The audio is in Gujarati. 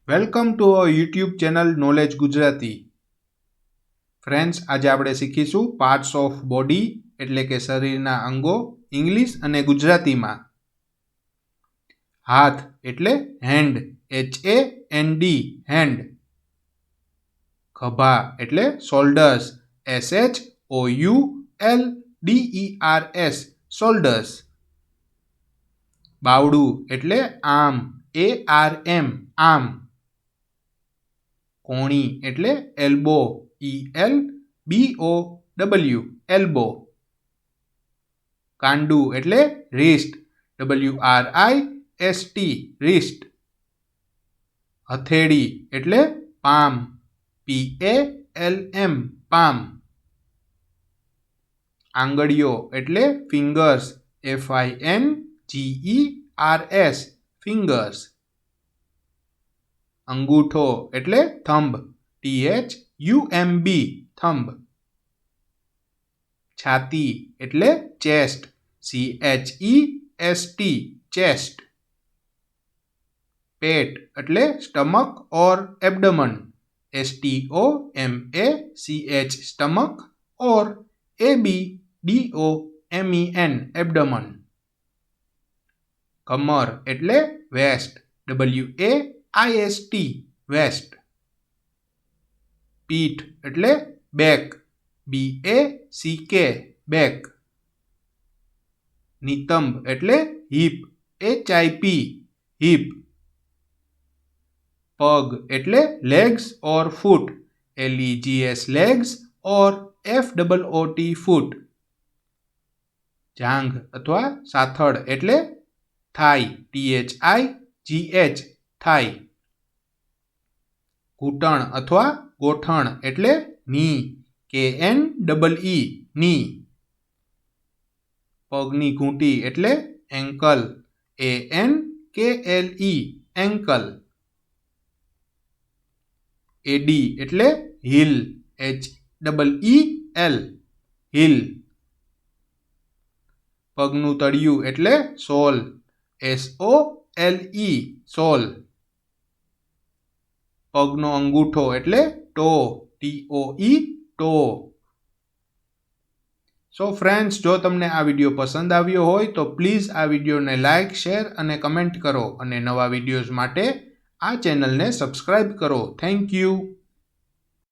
Welcome to our YouTube channel knowledge Gujarati. Friends, આજે આપણે શીખીશું પાર્ટ્સ ઓફ બોડી એટલે કે શરીરના અંગો ઇંગ્લિશ અને ગુજરાતીમાં. હાથ એટલે હેન્ડ, HAND, હેન્ડ. ખભા એટલે શોલ્ડર્સ, SHOULDERS, શોલ્ડર્સ. બાવડું એટલે આર્મ, ARM, આર્મ. કોણી એટલે એલ્બો, ELBOW, એલ્બો. કાંડું એટલે રિસ્ટ, WRIST, રિસ્ટ. હથેળી એટલે પામ, PALM, પામ. આંગળીઓ એટલે ફિંગર્સ, FINGERS, ફિંગર્સ. અંગૂઠો એટલે થંબ, THUMB, થંબ. છાતી એટલે ચેસ્ટ, CHEST, ચેસ્ટ. પેટ એટલે stomach or abdomen, STOMACH, stomach or ABDOMEN, abdomen. કમર એટલે વેસ્ટ, WAIST, વેસ્ટ. પીઠ એટલે બેક, BACK, બેક. નિતંબ એટલે હિપ, HIP, હિપ. પગ એટલે legs or foot, LEGS, legs or FOOT, foot. જાંઘ અથવા સાથળ એટલે થાઈ, THIGH, થાઈ. ઘૂંટણ અથવા ગોઠણ એટલે ની, KNEE, ની. પગની ઘૂંટી એટલે એન્કલ, ANKLE, એન્કલ. એડી એટલે હીલ, HEEL, હીલ. પગનું તળિયું એટલે સોલ, SOLE, સોલ. પગનો અંગૂઠો એટલે ટો, TOE, ટો. સો ફ્રેન્ડ્સ, જો તમને આ વિડીયો પસંદ આવ્યો હોય તો પ્લીઝ આ વિડીયોને લાઇક, શેર અને કમેન્ટ કરો અને નવા વિડીયોઝ માટે આ ચેનલને સબસ્ક્રાઇબ કરો. Thank you.